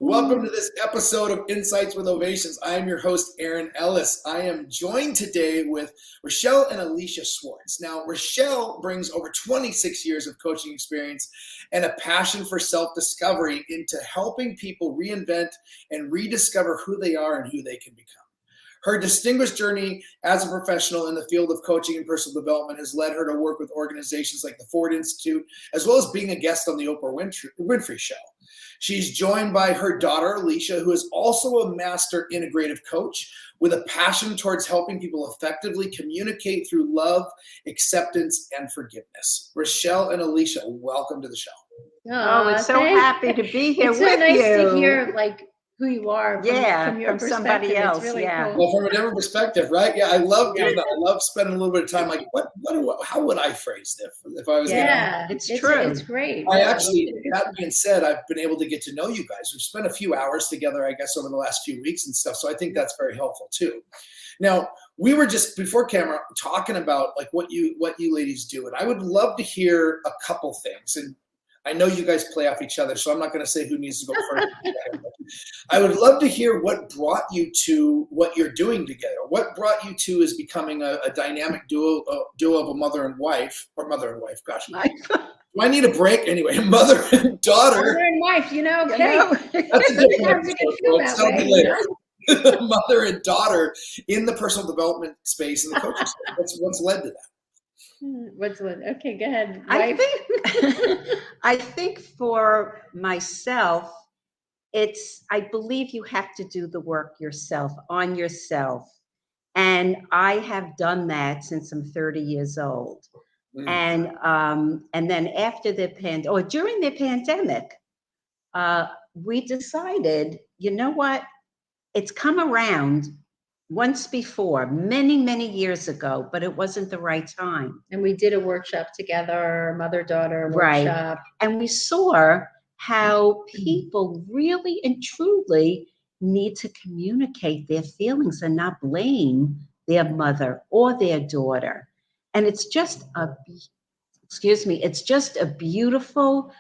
Welcome to this episode of Insights with Ovations. I am your host, Aaron Ellis. I am joined today with Rochelle and Alisha Schwartz. Now, Rochelle brings over 26 years of coaching experience and a passion for self-discovery into helping people reinvent and rediscover who they are and who they can become. Her distinguished journey as a professional in the field of coaching and personal development has led her to work with organizations like the Ford Institute, as well as being a guest on the Oprah Winfrey Show. She's joined by her daughter, Alisha, who is also a master integrative coach with a passion towards helping people effectively communicate through love, acceptance, and forgiveness. Rochelle and Alisha, welcome to the show. Oh, it's so happy to be here with you. It's so nice to hear who you are from your from somebody else. It's really cool. Well, from a different perspective, right? Yeah, I love doing that. I love spending a little bit of time. Like, how would I phrase it if I was? It's true. It's great. That being said, I've been able to get to know you guys. We've spent a few hours together, I guess, over the last few weeks and stuff. So I think that's very helpful too. Now, we were just before camera talking about what you ladies do, and I would love to hear a couple things. And I know you guys play off each other, so I'm not going to say who needs to go first. I would love to hear what brought you to what you're doing together. What brought you to is becoming a dynamic duo of a mother and wife. Gosh, do I need a break anyway? Mother and daughter. Mother and wife, okay. That's a different episode. Mother and daughter in the personal development space and the coaching space. What's led to that? Okay, go ahead. I think for myself, I believe you have to do the work yourself, on yourself. And I have done that since I'm 30 years old. And then after during the pandemic, we decided, you know what? It's come around once before, many, many years ago, but it wasn't the right time. And we did a workshop together, mother-daughter workshop. And we saw how people really and truly need to communicate their feelings and not blame their mother or their daughter. And it's just it's just a beautiful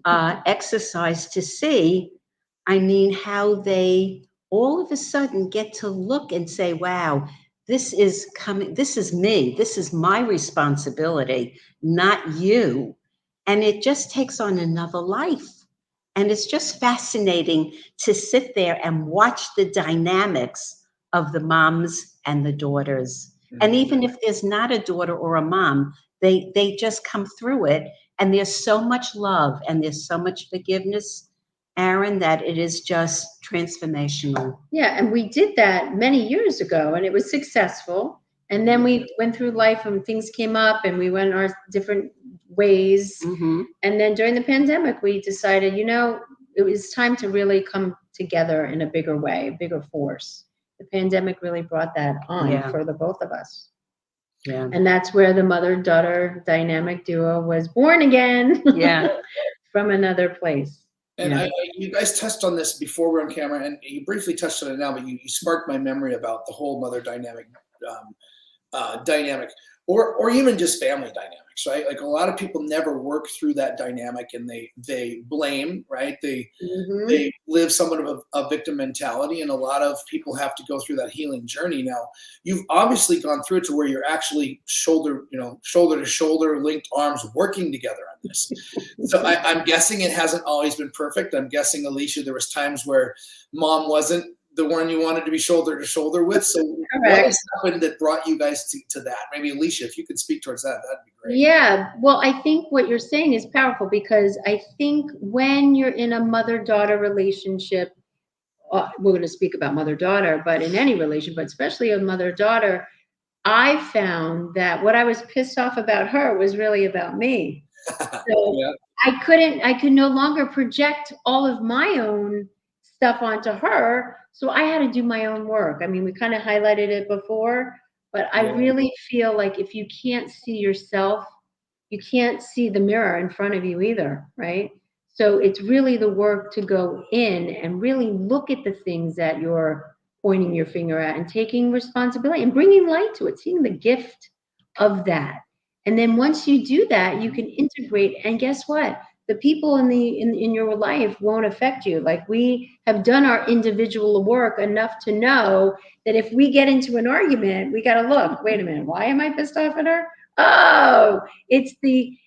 exercise to see, how they all of a sudden get to look and say, wow, this is me. This is my responsibility, not you. And it just takes on another life. And it's just fascinating to sit there and watch the dynamics of the moms and the daughters. Mm-hmm. And even if there's not a daughter or a mom, they just come through it. And there's so much love and there's so much forgiveness, Aaron, that it is just transformational. Yeah, and we did that many years ago, and it was successful. And then we went through life, and things came up, and we went our different ways. Mm-hmm. And then during the pandemic, we decided, it was time to really come together in a bigger way, a bigger force. The pandemic really brought that on for the both of us. Yeah, and that's where the mother-daughter dynamic duo was born again. Yeah, from another place. And you guys touched on this before we're on camera, and you briefly touched on it now, but you sparked my memory about the whole mother dynamic, or even just family dynamics, right? Like a lot of people never work through that dynamic, and they blame, right? They live somewhat of a victim mentality, and a lot of people have to go through that healing journey. Now, you've obviously gone through it to where you're actually shoulder to shoulder, linked arms, working together on this. So I'm guessing it hasn't always been perfect. I'm guessing, Alisha, there was times where mom wasn't the one you wanted to be shoulder to shoulder with. So what has happened that brought you guys to that? Maybe Alisha, if you could speak towards that, that'd be great. Yeah, well, I think what you're saying is powerful, because I think when you're in a mother-daughter relationship, we're going to speak about mother-daughter, but in any relationship, but especially a mother-daughter, I found that what I was pissed off about her was really about me. So I could no longer project all of my own stuff onto her. So I had to do my own work. I mean, we kind of highlighted it before, but I really feel like if you can't see yourself, you can't see the mirror in front of you either, right? So it's really the work to go in and really look at the things that you're pointing your finger at and taking responsibility and bringing light to it, seeing the gift of that. And then once you do that, you can integrate. And guess what? the people in your life won't affect you. Like, we have done our individual work enough to know that if we get into an argument, we got to look, wait a minute, why am I pissed off at her? Oh, it's the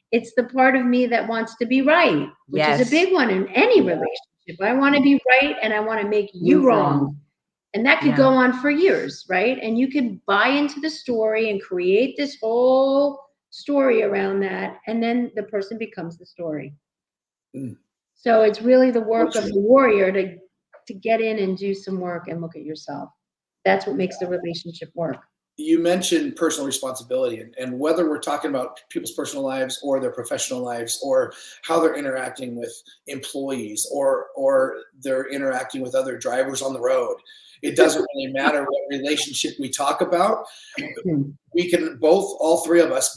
part of me that wants to be right, which is a Yes. big one in any relationship. I want to be right and I want to make you wrong. And that could go on for years, right? And you could buy into the story and create this whole story around that, and then the person becomes the story. So it's really the work of the warrior to get in and do some work and look at yourself. That's what makes the relationship work. You mentioned personal responsibility, and whether we're talking about people's personal lives or their professional lives, or how they're interacting with employees, or they're interacting with other drivers on the road, it doesn't really matter what relationship we talk about. We can all three of us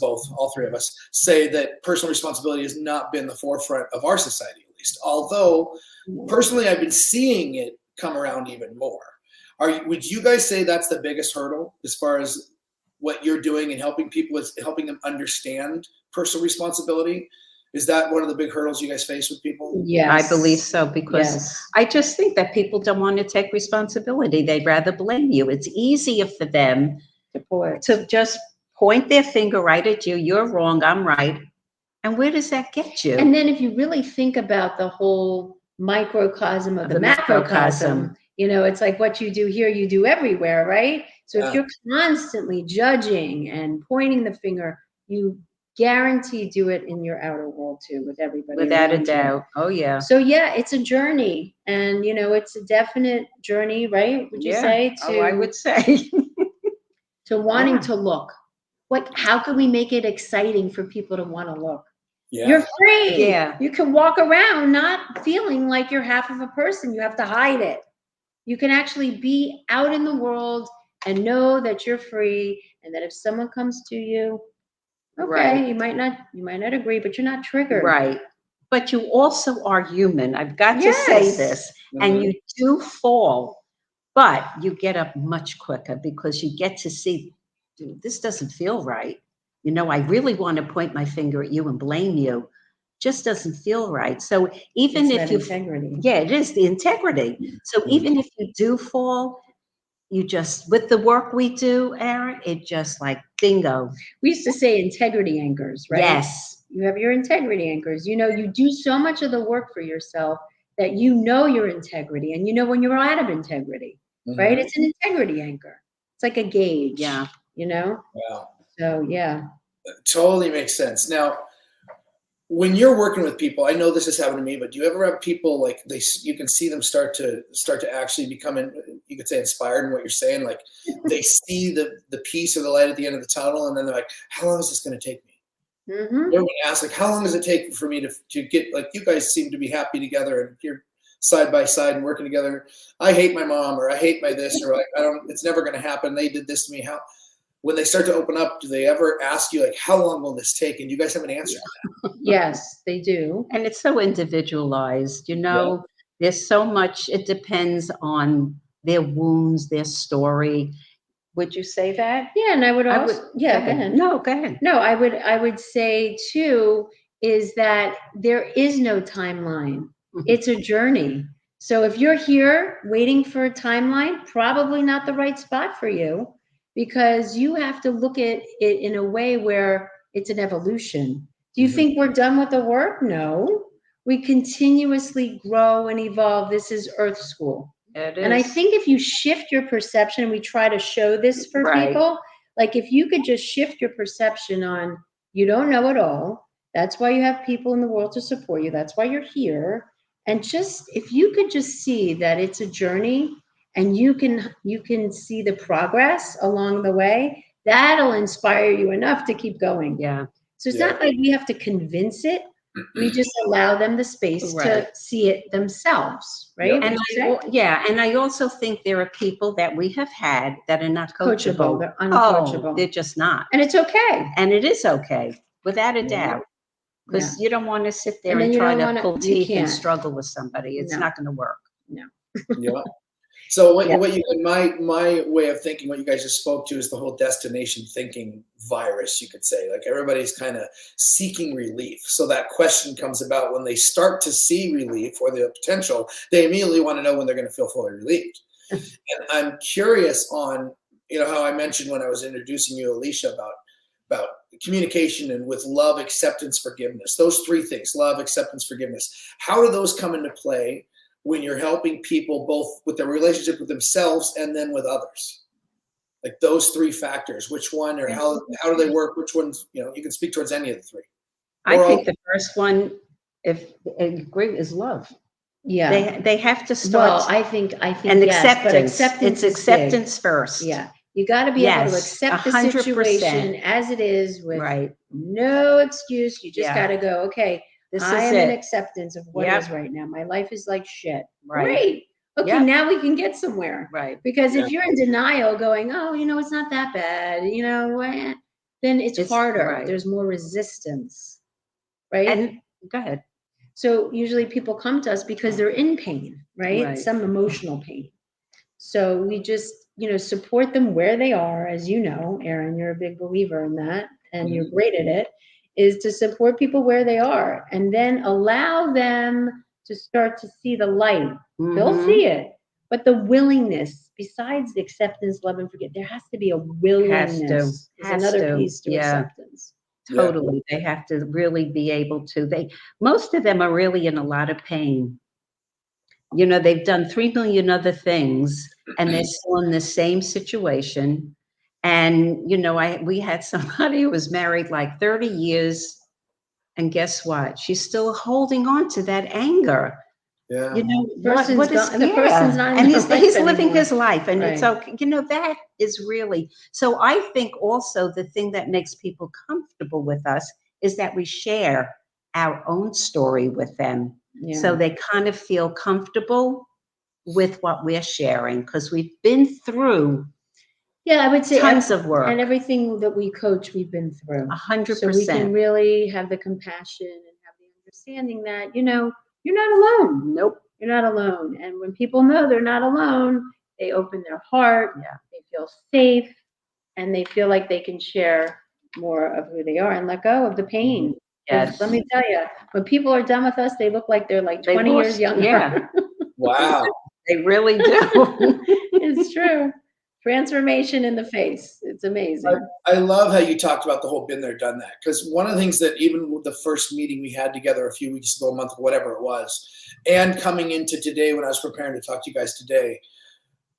say that personal responsibility has not been the forefront of our society, at least. Although personally, I've been seeing it come around even more. Would you guys say that's the biggest hurdle as far as what you're doing and helping people, is helping them understand personal responsibility? Is that one of the big hurdles you guys face with people? Yes. I believe so, because I just think that people don't want to take responsibility. They'd rather blame you. It's easier for them to just point their finger right at you. You're wrong, I'm right. And where does that get you? And then if you really think about the whole microcosm of the macrocosm, it's like what you do here, you do everywhere, right? So if you're constantly judging and pointing the finger, you guarantee do it in your outer world too, with everybody. Without a doubt. Oh, yeah. So yeah, it's a journey, and it's a definite journey, right? Would you say? I would say. To wanting to look. How can we make it exciting for people to want to look? Yeah. You're free. Yeah. You can walk around not feeling like you're half of a person. You have to hide it. You can actually be out in the world and know that you're free, and that if someone comes to you, okay, you might not agree, but you're not triggered. Right. But you also are human. I've got to say this. And you do fall, but you get up much quicker, because you get to see, dude, this doesn't feel right. I really want to point my finger at you and blame you. Just doesn't feel right. So even if you, integrity. Yeah, it is the integrity. So even if you do fall, you just, with the work we do, Aaron, it just like bingo. We used to say integrity anchors, right? Yes. You have your integrity anchors. You do so much of the work for yourself that your integrity, and when you're out of integrity, right? It's an integrity anchor. It's like a gauge. Yeah. Wow. So yeah. Totally makes sense. Now, when you're working with people, I know this has happened to me, but do you ever have people like you can see them start to actually become, you could say, inspired in what you're saying? Like they see the piece or the light at the end of the tunnel, and then they're like, how long is this going to take me? Everyone asks, like, how long does it take for me to get, like, you guys seem to be happy together and you're side by side and working together. I hate my mom, or I hate my this, or like, it's never going to happen. They did this to me. When they start to open up, do they ever ask you, like, how long will this take? And you guys have an answer to that? Yes, they do. And it's so individualized, there's so much, it depends on their wounds, their story. Would you say that? Yeah, and I would also, go ahead. No, go ahead. No, I would say too, is that there is no timeline. It's a journey. So if you're here waiting for a timeline, probably not the right spot for you, because you have to look at it in a way where it's an evolution. Do you think we're done with the work? No. We continuously grow and evolve. This is Earth School. It is. And I think if you shift your perception, and we try to show this for people, like if you could just shift your perception on, you don't know it all. That's why you have people in the world to support you. That's why you're here. And just, if you could just see that it's a journey, and you can see the progress along the way, that'll inspire you enough to keep going. Yeah. So it's not like we have to convince it. We just allow them the space to see it themselves, right? And I also think there are people that we have had that are not coachable. They're uncoachable. They're just not. And it's okay. And it is okay, without a doubt. Because you don't want to sit there and try to pull teeth and struggle with somebody. It's not going to work. No. Yeah. So what you my way of thinking, what you guys just spoke to, is the whole destination thinking virus, you could say. Like everybody's kind of seeking relief. So that question comes about when they start to see relief or the potential, they immediately want to know when they're going to feel fully relieved. And I'm curious on, how I mentioned when I was introducing you, Alisha, about communication and with love, acceptance, forgiveness. Those three things: love, acceptance, forgiveness. How do those come into play when you're helping people both with their relationship with themselves and then with others? Like those three factors, which one, or how do they work? Which ones, you can speak towards any of the three. I think the first one, if I agree, is love. Yeah. They have to start. Well, I think and yes, but acceptance. acceptance It's is big. acceptance first. Yeah. You got to be able to Yes, accept the 100%. situation as it is with Right. no excuse. You just Yeah. got to go, okay, This I is am in it. acceptance of what Yep. is right now. My life is like shit. Right. Great. Okay, Yep. now we can get somewhere. Right. Because if you're in denial going, oh, it's not that bad, then it's harder. Right. There's more resistance. Right? And go ahead. So usually people come to us because they're in pain, right? Right. Some emotional pain. So we just, support them where they are. As you know, Aaron, you're a big believer in that, and you're great at it, is to support people where they are and then allow them to start to see the light. They'll see it, but the willingness, besides the acceptance, love, and forget, there has to be a willingness. Is another piece to acceptance. Totally. They have to really be able to. Most of them are really in a lot of pain. They've done 3 million other things and they're still in the same situation. And, we had somebody who was married like 30 years. And guess what? She's still holding on to that anger. Yeah. The person's not in and he's living his life. And right. it's okay. That is really, so I think also the thing that makes people comfortable with us is that we share our own story with them. Yeah. So they kind of feel comfortable with what we're sharing because we've been through I would say tons of work. And everything that we coach, we've been through. 100%. So we can really have the compassion and have the understanding that, you're not alone. Nope. You're not alone. And when people know they're not alone, they open their heart. Yeah. They feel safe and they feel like they can share more of who they are and let go of the pain. Yes. Let me tell you, when people are done with us, they look like they're like 20 years younger. Yeah. Wow. They really do. It's true. Transformation in the face. It's amazing. I love how you talked about the whole been there, done that. Because one of the things that even with the first meeting we had together a few weeks ago, a month, whatever it was, and coming into today when I was preparing to talk to you guys today,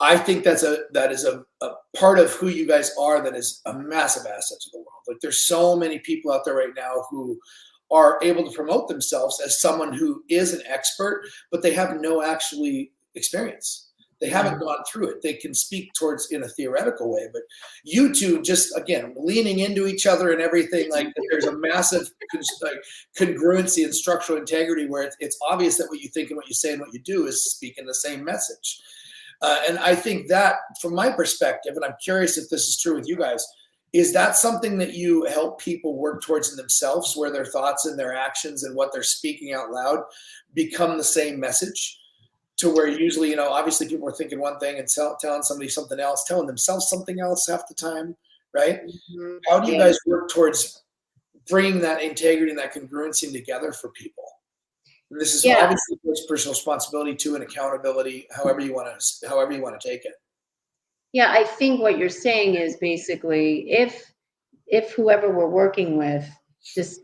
I think that is a part of who you guys are that is a massive asset to the world. Like there's so many people out there right now who are able to promote themselves as someone who is an expert, but they have no actually experience. They haven't gone through it. They can speak towards in a theoretical way, but you two just, again, leaning into each other and everything, like there's a massive congruency and structural integrity where it's obvious that what you think and what you say and what you do is speaking the same message. And I think that from my perspective, and I'm curious if this is true with you guys, is that something that you help people work towards in themselves, where their thoughts and their actions and what they're speaking out loud become the same message? To where usually, obviously people are thinking one thing and telling somebody something else, telling themselves something else half the time, right? Mm-hmm. How do you guys work towards bringing that integrity and that congruency together for people? And this is obviously personal responsibility too, and accountability, however you want to take it. Yeah, I think what you're saying is basically if whoever we're working with just,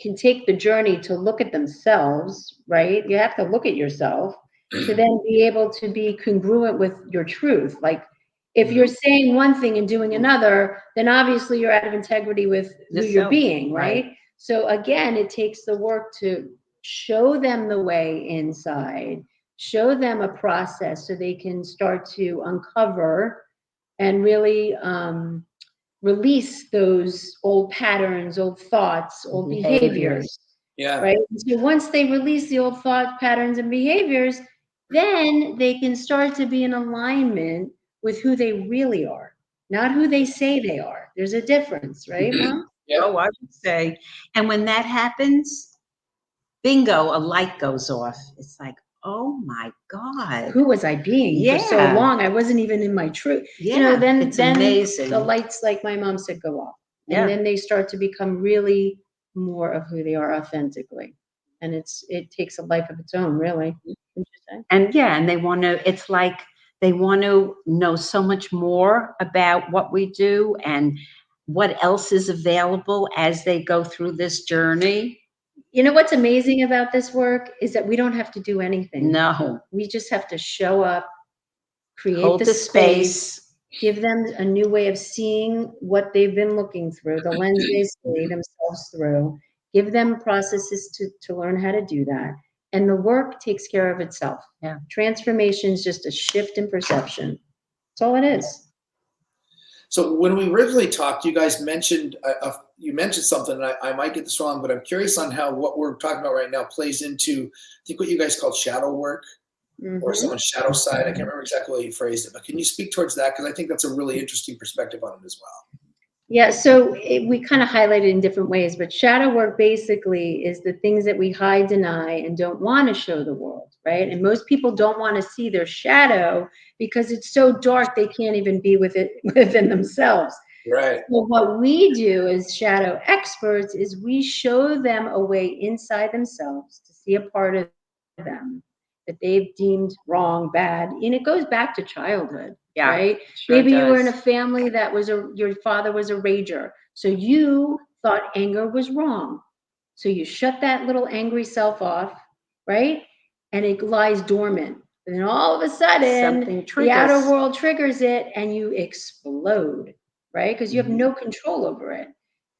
can take the journey to look at themselves, right? You have to look at yourself to then be able to be congruent with your truth. Like if you're saying one thing and doing another, then obviously you're out of integrity with who you're being, right? So again, it takes the work to show them the way inside, show them a process so they can start to uncover and really release those old patterns, old thoughts, old behaviors. Yeah. Right. So once they release the old thought patterns and behaviors, then they can start to be in alignment with who they really are, not who they say they are. There's a difference, right, Mom? Yeah. Oh, I would say. And when that happens, bingo, a light goes off. It's like, oh my God. Who was I being for so Yeah. long? I wasn't even in my truth. Yeah, Then it's amazing. the lights, like my mom said, go off. And Yeah. then they start to become really more of who they are authentically. And it takes a life of its own, really. Interesting. And yeah, and they want to, it's like they want to know so much more about what we do and what else is available as they go through this journey. You know what's amazing about this work is that we don't have to do anything. No. We just have to show up, create Hold the the space, space. give them a new way of seeing what they've been looking through, the lens they see themselves through, give them processes to learn how to do that. And the work takes care of itself. Yeah. Transformation is just a shift in perception. That's all it is. So when we originally talked, you guys mentioned you mentioned something, and I might get this wrong, but I'm curious on how what we're talking about right now plays into, I think, what you guys called shadow work, or someone's shadow side. I can't remember exactly how you phrased it, but can you speak towards that? Because I think that's a really interesting perspective on it as well. Yeah, so we kind of highlight it in different ways, but shadow work basically is the things that we hide, deny, and don't want to show the world, right? And most people don't want to see their shadow because it's so dark they can't even be with it within themselves. Right. Well, what we do as shadow experts is we show them a way inside themselves to see a part of them that they've deemed wrong, bad, and it goes back to childhood. Yeah, right? sure Maybe you were in a does. family that was your father was a rager. So you thought anger was wrong. So you shut that little angry self off, right? And it lies dormant. And then all of a sudden, Something the outer triggers. world triggers it and you explode, right? Because you have no control over it.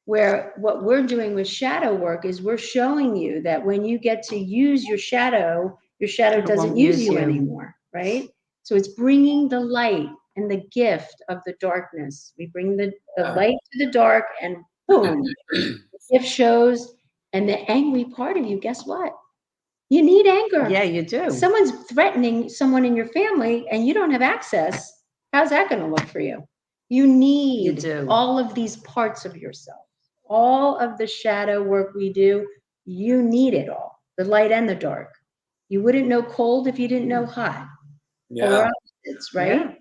Where what we're doing with shadow work is we're showing you that when you get to use your shadow It doesn't won't use use you you. anymore, right? So it's bringing the light and the gift of the darkness. We bring the light to the dark and boom, the gift shows. And the angry part of you, guess what? You need anger. Yeah, you do. Someone's threatening someone in your family and you don't have access. How's that going to look for you? You need do. all of these parts of yourself. All of the shadow work we do, you need it all, the light and the dark. You wouldn't know cold if you didn't know hot. Polar Yeah. opposites, right? Yeah.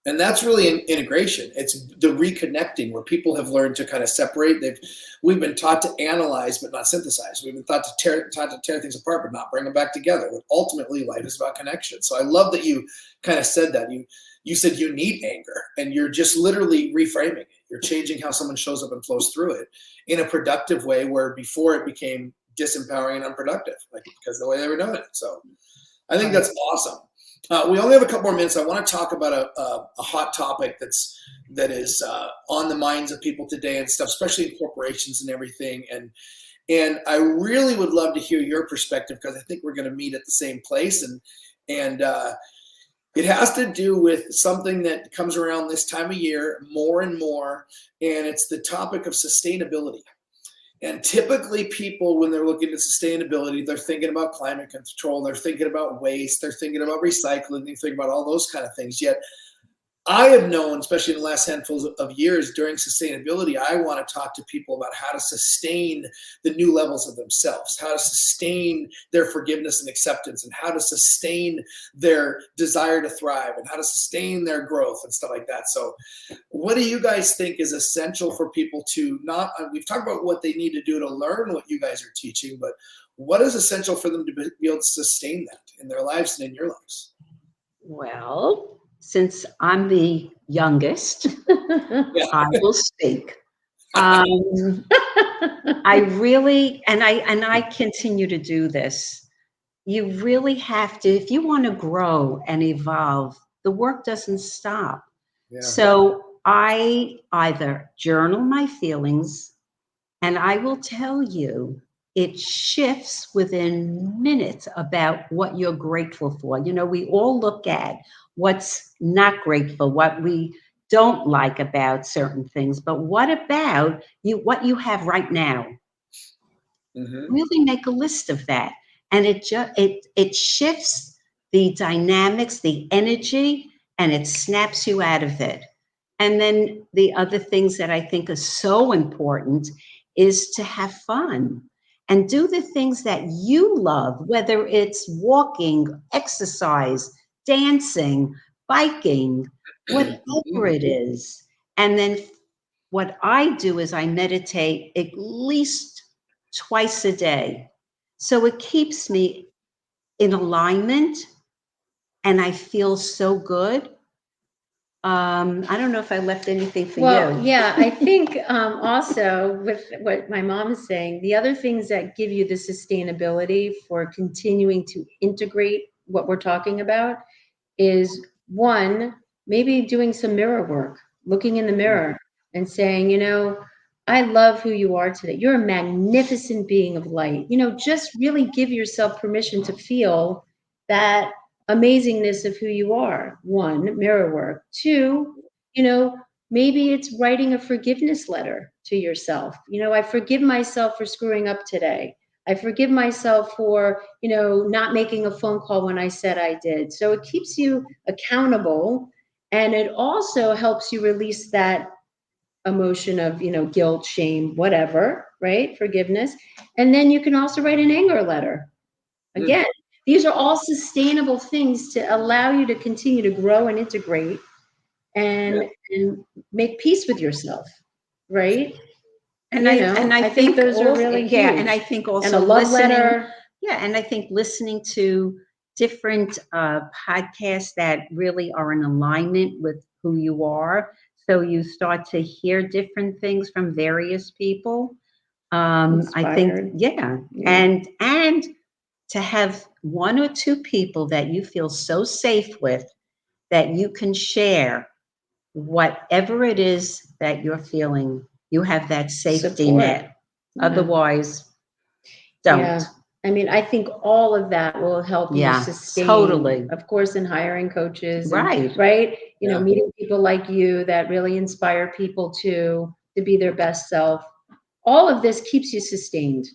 And that's really integration. It's the reconnecting where people have learned to kind of separate. We've been taught to analyze but not synthesize. We've been taught to tear things apart but not bring them back together. But ultimately, life is about connection. So I love that you kind of said that. You said you need anger, and you're just literally reframing it. You're changing how someone shows up and flows through it in a productive way, where before it became disempowering and unproductive, like because of the way they were doing it. So I think that's awesome. We only have a couple more minutes. I want to talk about a hot topic that is on the minds of people today and stuff, especially in corporations and everything. And I really would love to hear your perspective, because I think we're going to meet at the same place. And it has to do with something that comes around this time of year more and more, and it's the topic of sustainability. And typically people, when they're looking at sustainability, they're thinking about climate control, they're thinking about waste, they're thinking about recycling, they're thinking about all those kind of things. Yet I have known, especially in the last handful of years during sustainability, I want to talk to people about how to sustain the new levels of themselves, how to sustain their forgiveness and acceptance, and how to sustain their desire to thrive, and how to sustain their growth and stuff like that. So what do you guys think is essential for people to not, we've talked about what they need to do to learn what you guys are teaching, but what is essential for them to be able to sustain that in their lives and in your lives? Well, since I'm the youngest, I will speak. I really, and I continue to do this. You really have to, if you want to grow and evolve, the work doesn't stop. Yeah. So I either journal my feelings, and I will tell you, it shifts within minutes about what you're grateful for. You know, we all look at what's not grateful, what we don't like about certain things, but what about what you have right now? Really make a list of that. And it shifts the dynamics, the energy, and it snaps you out of it. And then the other things that I think are so important is to have fun. and do the things that you love, whether it's walking, exercise, dancing, biking, whatever it is. And then what I do is I meditate at least twice a day. So it keeps me in alignment and I feel so good. I don't know if I left anything for Well, you. yeah, I think also with what my mom is saying, the other things that give you the sustainability for continuing to integrate what we're talking about is one, maybe doing some mirror work, looking in the mirror and saying, I love who you are today. You're a magnificent being of light. Just really give yourself permission to feel that amazingness of who you are. One, mirror work. Two, maybe it's writing a forgiveness letter to yourself. I forgive myself for screwing up today. I forgive myself for, not making a phone call when I said I did. So it keeps you accountable. And it also helps you release that emotion of, guilt, shame, whatever, right? Forgiveness. And then you can also write an anger letter. Again, these are all sustainable things to allow you to continue to grow and integrate and make peace with yourself, right? And I think those are really huge. yeah, and I think also and a love listening, letter. yeah, and I think listening to different podcasts that really are in alignment with who you are, so you start to hear different things from various people. I think, Inspired. yeah, and to have one or two people that you feel so safe with that you can share whatever it is that you're feeling. You have that safety Support. net. Otherwise, don't. Yeah. I mean, I think all of that will help you Yeah, sustain, totally. of course, in hiring coaches, and, Right. right? Yeah. Meeting people like you that really inspire people to be their best self. All of this keeps you sustained.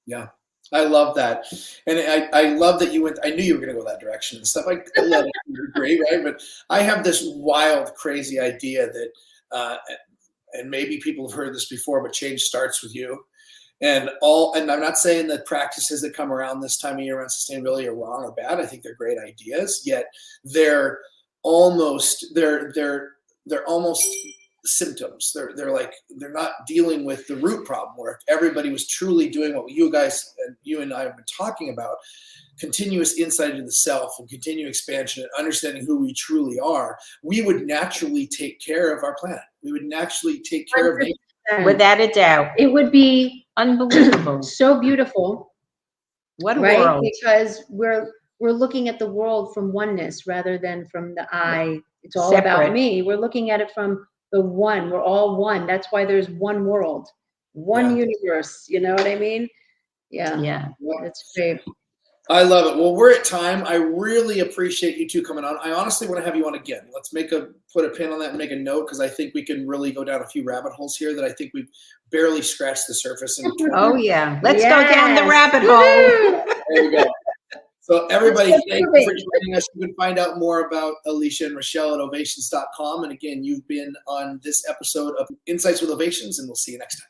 Yeah. I love that. And I love that you went, I knew you were going to go that direction and stuff. I love it. You're great, right? But I have this wild, crazy idea that, and maybe people have heard this before, but change starts with you. And I'm not saying that practices that come around this time of year around sustainability are wrong or bad. I think they're great ideas, yet they're almost symptoms. They're not dealing with the root problem. Where if everybody was truly doing what you and I have been talking about, continuous insight into the self and continued expansion and understanding who we truly are, we would naturally take care of our planet. We would naturally take care of nature. Without a doubt. It would be Unbelievable. so beautiful, What a right? world. Because we're looking at the world from oneness rather than from the I. It's all Separate. about me. We're looking at it from the one. We're all one. That's why there's one world, one universe. You know what I mean? Yeah. Yeah. That's great. I love it. Well, we're at time. I really appreciate you two coming on. I honestly want to have you on again. Let's put a pin on that and make a note, because I think we can really go down a few rabbit holes here that I think we've barely scratched the surface in. Oh yeah. Let's go down the rabbit hole. There we go. So everybody, thank you for joining us. You can find out more about Alisha and Rochelle at ovations.com. And again, you've been on this episode of Insights with Ovations, and we'll see you next time.